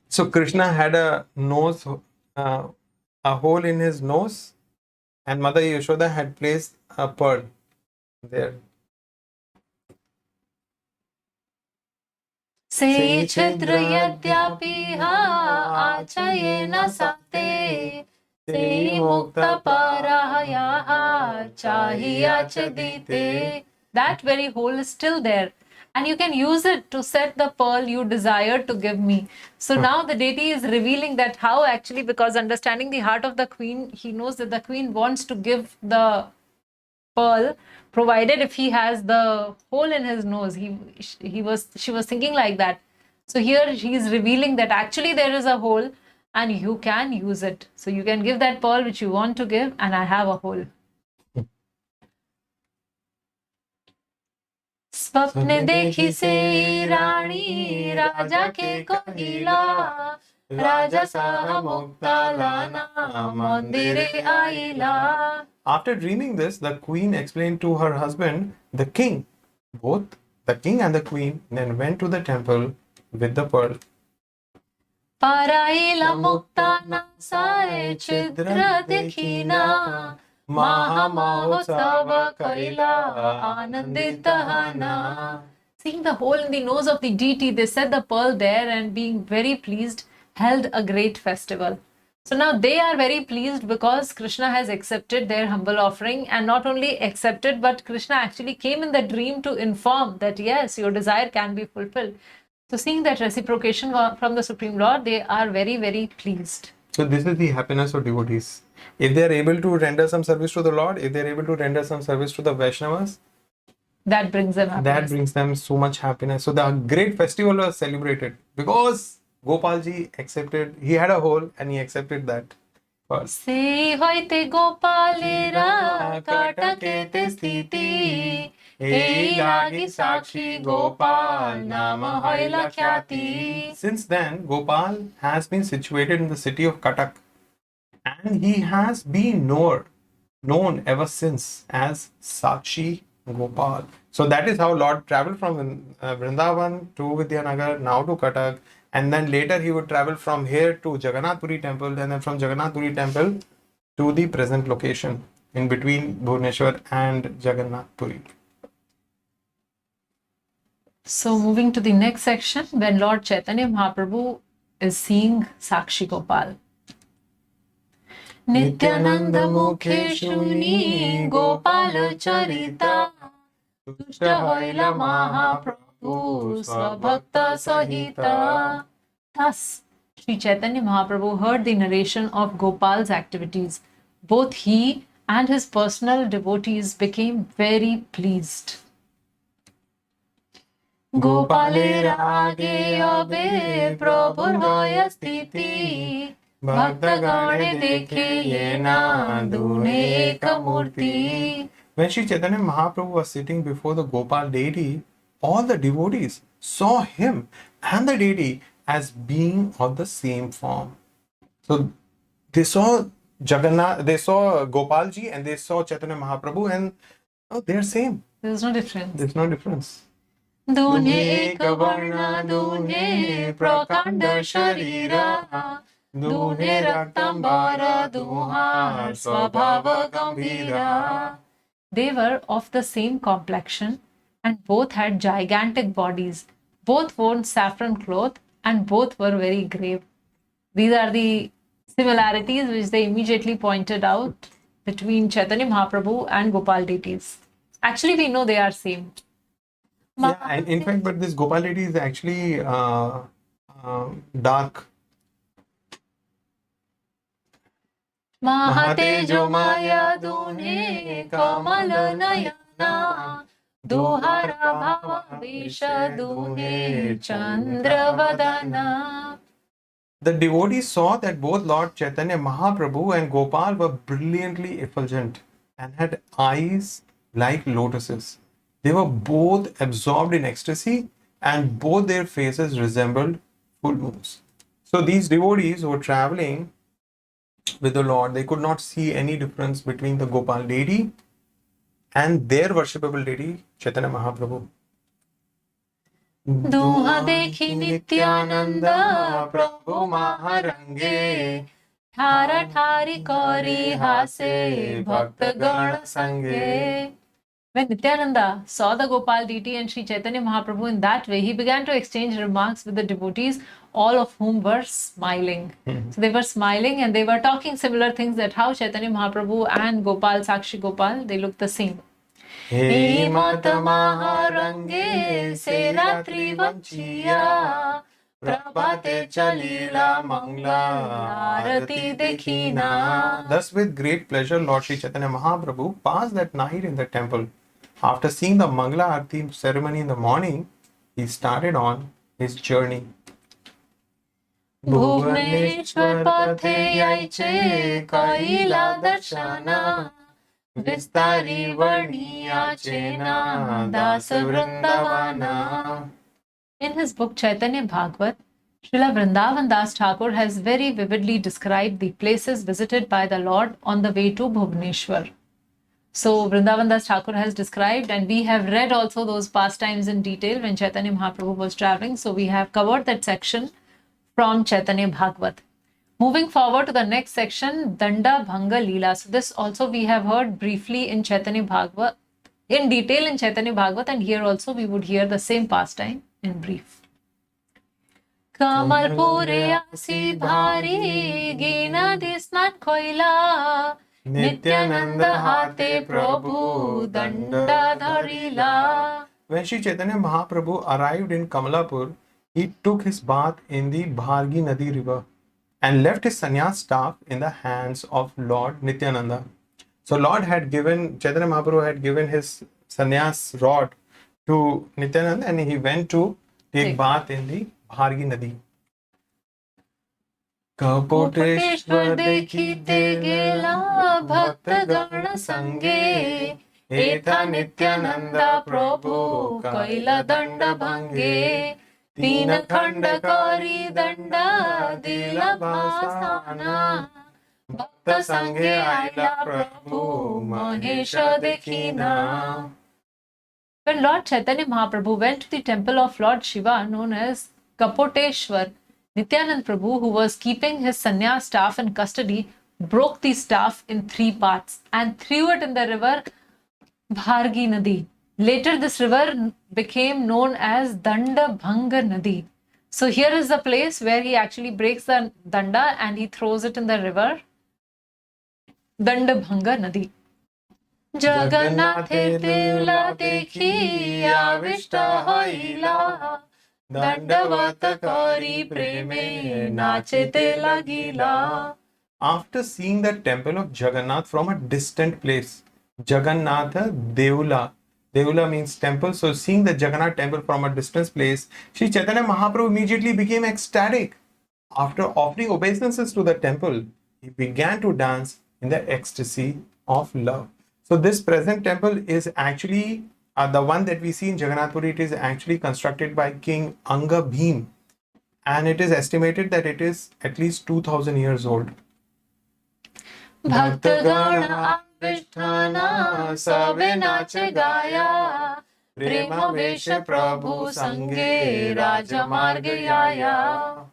So Krishna had a nose, a hole in his nose, and Mother Yashoda had placed a pearl there. Se chitra yadyapiha achayena sakte se mukta parahayaha chahiya chadite. That very hole is still there, and you can use it to set the pearl you desire to give me. So now the deity is revealing that how actually, because understanding the heart of the queen, he knows that the queen wants to give the pearl, provided if he has the hole in his nose. She was thinking like that. So here he is revealing that actually there is a hole and you can use it. So you can give that pearl which you want to give, and I have a hole. स्वप्ने देखी से रानी राजा के कहिला राजा साहा मुक्ता लाना मंदिरे आइला. After dreaming this, the queen explained to her husband, the king, both the king and the queen, then went to the temple with the pearl. Paraila mukta nasae chitra dekhina Maha Mahotsava Kaila Ananditahana. Seeing the hole in the nose of the deity, they set the pearl there and being very pleased, held a great festival. So now they are very pleased because Krishna has accepted their humble offering, and not only accepted, but Krishna actually came in the dream to inform that yes, your desire can be fulfilled. So seeing that reciprocation from the Supreme Lord, they are very, very pleased. So this is the happiness of devotees. If they are able to render some service to the Lord, if they are able to render some service to the Vaishnavas, that brings them happiness. That brings them so much happiness. So the great festival was celebrated because Gopalji accepted, he had a hole and he accepted that. Se hoite Gopalera katakete sthiti ei lagi Sākṣi-gopāla nama hoila khyati. Since then, Gopal has been situated in the city of Katak, and he has been known ever since as Sākṣi-gopāla. So that is how Lord traveled from Vrindavan to Vidyanagar, now to Katak, and then later he would travel from here to Jagannath Puri temple, and then from Jagannath Puri temple to the present location in between Bhubaneswar and Jagannath Puri. So moving to the next section, when Lord Caitanya Mahāprabhu is seeing Sākṣi-gopāla. Nityananda mukhe shuni Gopala Charita Tushta hoila Mahāprabhu Svabhakta Sahita. Thus, Sri Chaitanya Mahāprabhu heard the narration of Gopal's activities. Both he and his personal devotees became very pleased. Gopale rage abe prabhur hoya sthiti Bhakta gane dekhe yena dune eka murti. When Sri Chaitanya Mahaprabhu was sitting before the Gopal deity, all the devotees saw him and the deity as being of the same form. So they saw Jagannath, they saw Gopalji and they saw Chaitanya Mahaprabhu, and they're same. There's no difference. There's no difference. Dunhe ek varna, dunhe prakanda sharira, dunhe raktambara, duhar svabhava gambhira. They were of the same complexion and both had gigantic bodies. Both wore saffron cloth and both were very grave. These are the similarities which they immediately pointed out between Chaitanya Mahaprabhu and Gopal deities. Actually, we know they are same. Yeah, and in fact, but this Gopal deity is actually dark. Mahatejo Maya Dunhe Kamal Nayana Duhara Bhava Visha Dunhe Chandravadana. The devotees saw that both Lord Chaitanya Mahaprabhu and Gopal were brilliantly effulgent and had eyes like lotuses. They were both absorbed in ecstasy and both their faces resembled full moons. So these devotees who were traveling with the Lord, they could not see any difference between the Gopal deity and their worshipable deity, Chaitanya Mahaprabhu. Duha dekhi Nityananda Prabhu Maharange Thara thari kori hase Bhakta Gana Sange. When Nityananda saw the Gopal deity and Sri Chaitanya Mahaprabhu in that way, he began to exchange remarks with the devotees, all of whom were smiling. So they were smiling and they were talking similar things, that how Chaitanya Mahaprabhu and Gopal, Sākṣi-gopāla, they look the same. He Mata Maharange se ratri vanchiya Prabhate chalila mangla arati dekhina. Thus, with great pleasure, Lord Sri Chaitanya Mahaprabhu passed that night in the temple. After seeing the Mangla Arati ceremony in the morning, he started on his journey. Bhuvaneshwar pathe yaiche kaila darshana Vistari varniya chena dasa vrindavana. In his book Chaitanya Bhagavat, Srila Vrindavan Das Thakur has very vividly described the places visited by the Lord on the way to Bhuvaneshwar. So Vrindavan Das Thakur has described, and we have read also those pastimes in detail when Chaitanya Mahaprabhu was traveling. So we have covered that section from Chaitanya Bhagavat. Moving forward to the next section, Danda Bhanga Lila. So this also we have heard briefly in Chaitanya Bhagavat, in detail in Chaitanya Bhagavat, and here also we would hear the same pastime in brief. Kamal Pure Asi Bhari Gina Disnat Koila Nityananda Hate Prabhu Danda Dharila. When Sri Chaitanya Mahaprabhu arrived in Kamalapur, he took his bath in the Bhargi Nadi river and left his sannyas staff in the hands of Lord Nityananda. So Chaitanya Mahaprabhu had given his sannyas rod to Nityananda and he went to take bath in the Bhargi Nadi. Kapoteshwar dekhite gela bhakta gana sange Etha Nityananda Prabhu kaila danda bhange Tina khanda kari danda dila bhasana Bhakta sange aila Prabhu mahesha dekhina. When Lord Chaitanya Mahaprabhu went to the temple of Lord Shiva known as Kapoteshwar, Nityanand Prabhu, who was keeping his sannyas staff in custody, broke the staff in 3 parts and threw it in the river Bhargi Nadi. Later, this river became known as Danda Bhanga Nadi. So here is the place where he actually breaks the danda and he throws it in the river Danda Bhanga Nadi. Jagannath lila dekhi avishta hoila Dandavata kari preme nachete lagila. After seeing the temple of Jagannath from a distant place, Jagannatha Deula means temple. So seeing the Jagannath temple from a distant place, Sri Chaitanya Mahaprabhu immediately became ecstatic. After offering obeisances to the temple, he began to dance in the ecstasy of love. So this present temple is actually the one that we see in Jagannath Puri. It is actually constructed by King Anga Bhim, and it is estimated that it is at least 2000 years old. Bhaktagana Avishthana Sabe Nach Gaya Prema Vesha Prabhu Sange Raja Margayaya.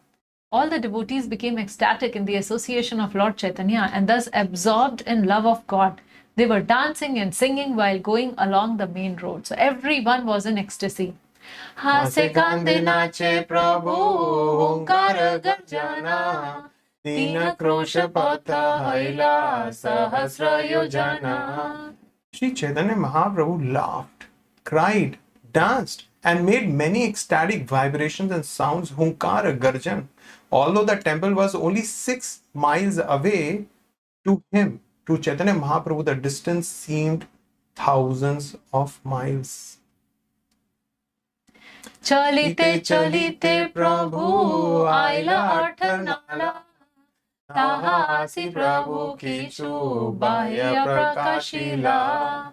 All the devotees became ecstatic in the association of Lord Chaitanya and thus absorbed in love of God. They were dancing and singing while going along the main road. So everyone was in ecstasy. Hase kande nache Prabhu Hunkara Garjana Dina Krosha Patha Haila Sahasra Yojana. Sri Chaitanya Mahaprabhu laughed, cried, danced, and made many ecstatic vibrations and sounds, hunkara, garjan. Although the temple was only 6 miles away, to him, to Chaitanya Mahaprabhu, the distance seemed thousands of miles. Chalite chalite Prabhu Aila Arthanala Tahasi Prabhu Kichu Bahya Prakashila.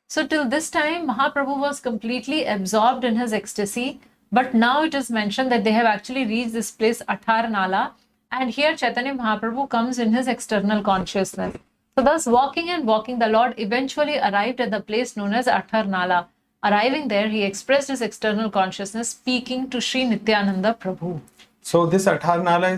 So till this time, Mahaprabhu was completely absorbed in his ecstasy. But now it is mentioned that they have actually reached this place, Atharnala. And here Chaitanya Mahaprabhu comes in his external consciousness. So thus walking and walking, the Lord eventually arrived at the place known as Atharnala. Arriving there, he expressed his external consciousness, speaking to Sri Nityananda Prabhu. So this Atharnala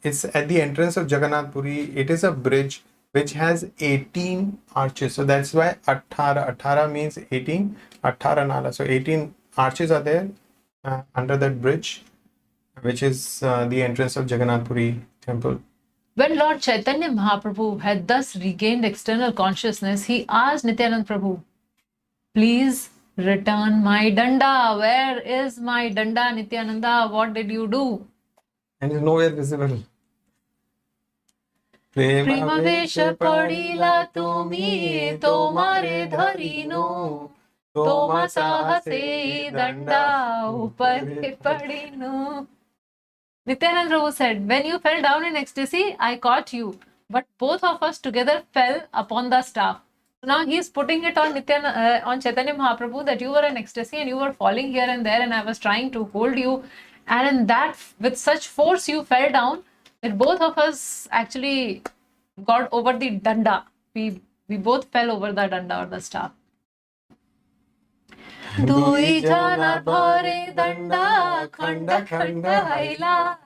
is at the entrance of Jagannath Puri. It is a bridge which has 18 arches. So that's why Athara means 18, Atharanala. So 18 arches are there under that bridge, which is the entrance of Jagannath Puri temple. When Lord Chaitanya Mahaprabhu had thus regained external consciousness, he asked Nityananda Prabhu, please return my danda. Where is my danda, Nityananda? What did you do? And is nowhere visible. Prema Vesha Padila Tumi Tomare Dharino Toma Sahase Danda Upare Padino. Nityananda Prabhu said, when you fell down in ecstasy, I caught you. But both of us together fell upon the staff. So now he is putting it on on Chaitanya Mahaprabhu that you were in ecstasy and you were falling here and there and I was trying to hold you. And in that, with such force, you fell down that both of us actually got over the danda. We both fell over the danda or the staff. Dui jana bhare danda khanda khanda haila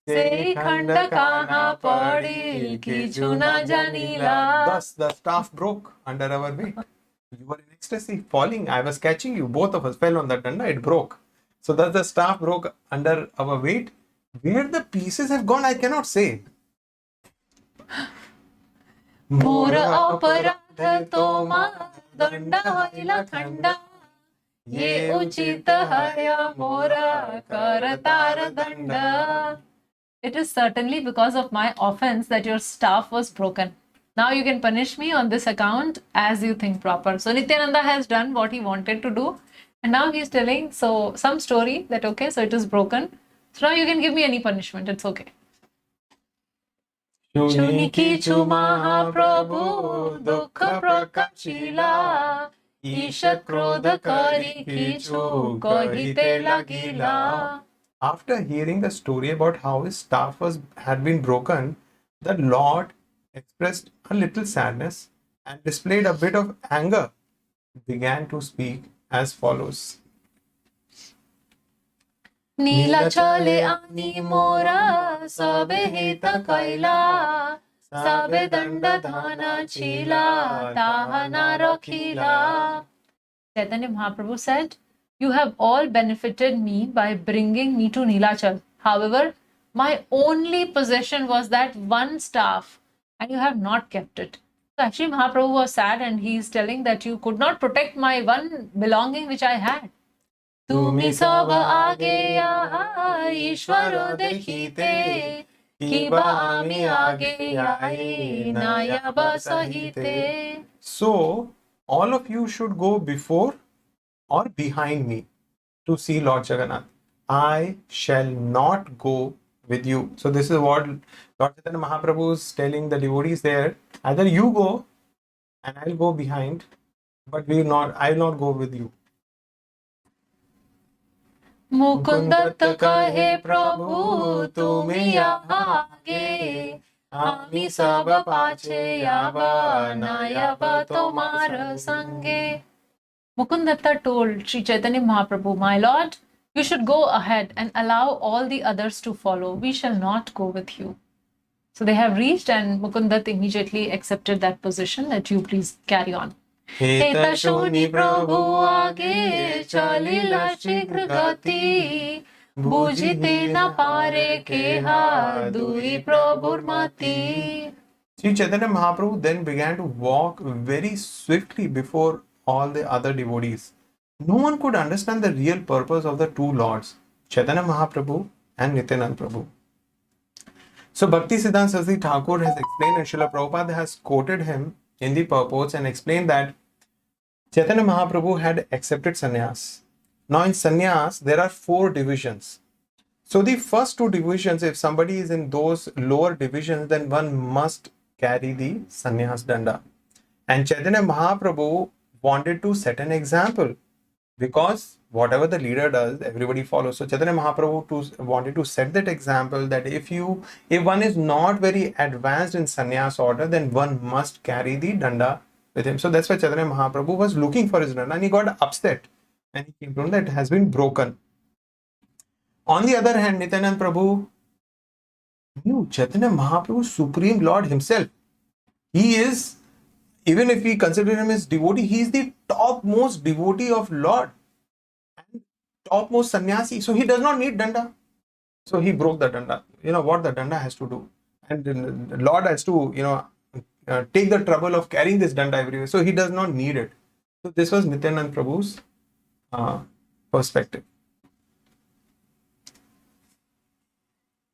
sei khanda kana padil kichu na janila. Thus the staff broke under our weight. You were in ecstasy, falling. I was catching you. Both of us fell on the danda. It broke. So thus the staff broke under our weight. Where the pieces have gone, I cannot say. Mora aparadha toma danda haila khanda ye uchita haya mora karatara danda. It is certainly because of my offense that your staff was broken. Now you can punish me on this account as you think proper. So Nityananda has done what he wanted to do. And now he is telling some story that, okay, so it is broken. So now you can give me any punishment. It's okay. Shuni kichu Mahaprabhu dukha prakashila Isha krodha kari kichu kahite lagila. After hearing the story about how his staff had been broken, the Lord expressed a little sadness and displayed a bit of anger. He began to speak as follows. Nila chale ani mora sabe heta kaila sabe danda dhana chila tahana rakhila. Chaitanya Mahaprabhu said, you have all benefited me by bringing me to Nilachal. However, my only possession was that one staff and you have not kept it. So actually Mahaprabhu was sad and he is telling that you could not protect my one belonging which I had. Tumi sab aage Ishwaro dekhite kiba ami aage aaye nayaba sahite. So, all of you should go before or behind me to see Lord Jagannath. I shall not go with you. So this is what Lord Caitanya Mahaprabhu is telling the devotees there. Either you go and I'll go behind, but I will not go with you. मुकुंदत्त कहे प्रभु तुमी आगे आमी सब पाछे आवा नायावा तोमार संगे. Mukundatta told Sri Chaitanya Mahaprabhu, "My Lord, you should go ahead and allow all the others to follow. We shall not go with you." So they have reached, and Mukundat immediately accepted that position, that you please carry on. Heta shuni prabhu aage chalila shighra gati bujite na pare keha dui prabhur mati. Sri Chaitanya Mahaprabhu then began to walk very swiftly before all the other devotees. No one could understand the real purpose of the two lords, Chaitanya Mahaprabhu and Nityananda Prabhu. So Bhakti Siddhanta Saraswati Thakur has explained, and Srila Prabhupada has quoted him in the purports and explained that Chaitanya Mahaprabhu had accepted sannyas. Now in sannyas, there are 4 divisions. So the first 2 divisions, if somebody is in those lower divisions, then one must carry the sannyas danda. And Chaitanya Mahaprabhu wanted to set an example, because whatever the leader does, everybody follows. So Chaitanya Mahaprabhu wanted to set that example, that if one is not very advanced in sannyas order, then one must carry the danda with him. So that's why Chaitanya Mahaprabhu was looking for his danda, and he got upset, and he came to know that it has been broken. On the other hand, Nityananda Prabhu knew Chaitanya Mahaprabhu, Supreme Lord himself. He is, even if we consider him as devotee, he is the topmost devotee of Lord and topmost sannyasi. So he does not need danda. So he broke the danda. You know what the danda has to do, and the Lord has to, take the trouble of carrying this danda everywhere. So he does not need it. So this was Nityananda Prabhu's perspective.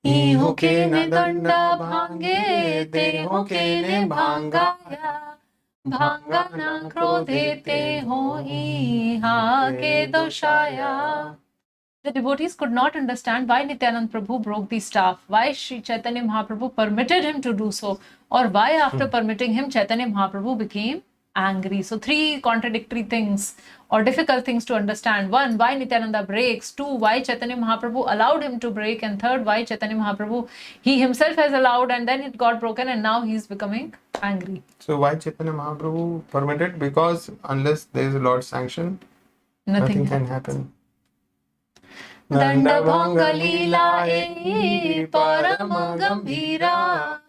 इहो के ने दंडा भांगे तेहो के ने भांगाया भांगा ना क्रोधे तेहो ही हा के दोषाया. The devotees could not understand why Nityananda Prabhu broke the staff, why Sri Chaitanya Mahaprabhu permitted him to do so, or why after permitting him Chaitanya Mahaprabhu became angry. So 3 contradictory things or difficult things to understand. 1, why Nityananda breaks. 2, why Chaitanya Mahaprabhu allowed him to break. And 3rd, why Chaitanya Mahaprabhu, he himself has allowed, and then it got broken, and now he's becoming angry. So why Chaitanya Mahaprabhu permitted? Because unless there is a Lord's sanction, nothing can happen. Danda bhanga lila e param gambhira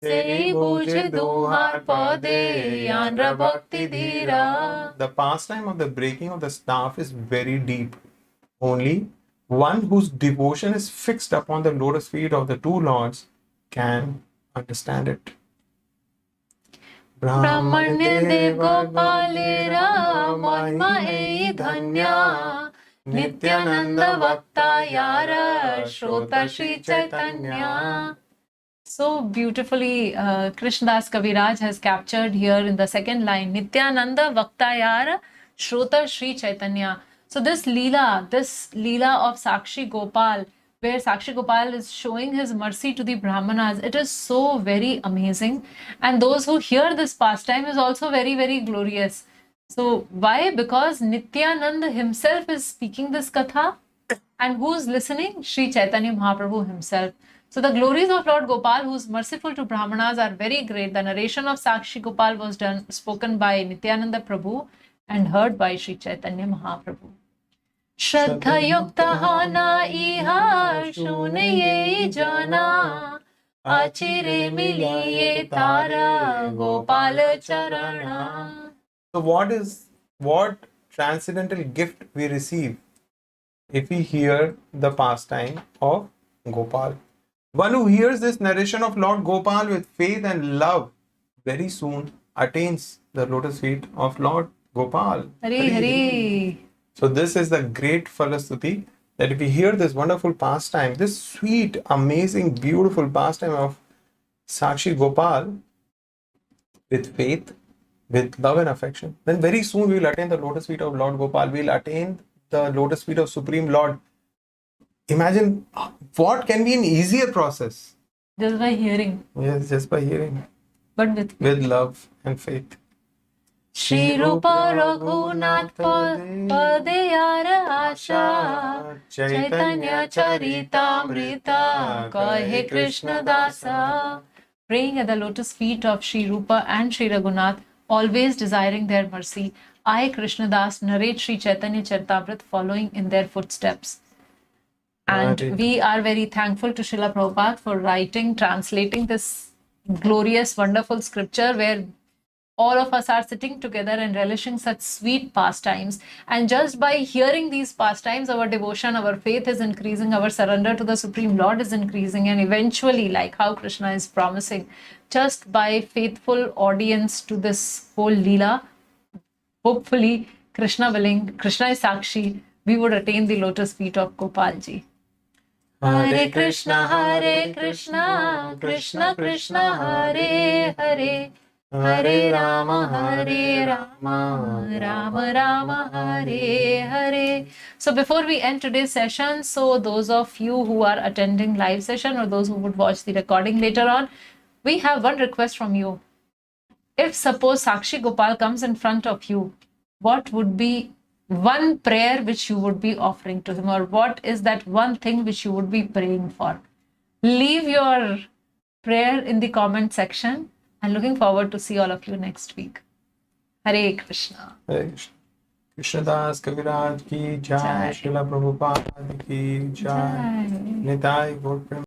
sei bujhe duhar pade yanra bhakti dhira. The pastime of the breaking of the staff is very deep. Only one whose devotion is fixed upon the lotus feet of the two lords can understand it. Brahmanya dev gopalera mahima ei dhanya Nityananda Vakta Yara Shrota Shri Chaitanya. So beautifully, Krishnadas Kaviraj has captured here in the second line, Nityananda Vakta Yara Shrota Shri Chaitanya. So this lila of Sākṣi-gopāla, where Sākṣi-gopāla is showing his mercy to the Brahmanas, it is so very amazing. And those who hear this pastime is also very, very glorious. So why? Because Nityananda himself is speaking this katha, and who's listening? Sri Chaitanya Mahaprabhu himself. So the glories of Lord Gopal, who is merciful to Brahmanas, are very great. The narration of Sākṣi-gopāla was spoken by Nityananda Prabhu and heard by Sri Chaitanya Mahaprabhu. Shraddha yukta hana iha shunye jana achire miliye tara Gopal charana. So what transcendental gift we receive if we hear the pastime of Gopal? One who hears this narration of Lord Gopal with faith and love very soon attains the lotus feet of Lord Gopal. Hari Hari. So this is the great Falastuti, that if we hear this wonderful pastime, this sweet, amazing, beautiful pastime of Sākṣi-gopāla with faith, with love and affection, then very soon we will attain the lotus feet of Lord Gopal. We will attain the lotus feet of Supreme Lord. Imagine what can be an easier process. Just by hearing. Yes, just by hearing. But with love and faith. Shri Rupa Raghunath Padeyar Asha, Chaitanya Charitamrita Kahe Krishna Dasa. Praying at the lotus feet of Shri Rupa and Shri Raghunath, always desiring their mercy, I, Krishna Das, narrate Shri Chaitanya Charitamrita following in their footsteps. And we are very thankful to Srila Prabhupada for writing, translating this glorious, wonderful scripture where all of us are sitting together and relishing such sweet pastimes. And just by hearing these pastimes, our devotion, our faith is increasing, our surrender to the Supreme Lord is increasing. And eventually, like how Krishna is promising, just by faithful audience to this whole lila, hopefully, Krishna willing, Krishna is Sākṣi, we would attain the lotus feet of Gopalji. Hare Krishna, Krishna Krishna, Hare Hare, Hare Rama, Rama Rama, Hare Hare. So before we end today's session, so those of you who are attending live session or those who would watch the recording later on, we have one request from you. If suppose Sākṣi-Gopāla comes in front of you, what would be one prayer which you would be offering to him, or what is that one thing which you would be praying for? Leave your prayer in the comment section, and looking forward to see all of you next week. Hare Krishna. Hare Krishna. Krishna Das Kaviraj ki jai, Srila Prabhupada ki jai, Nitai Gaur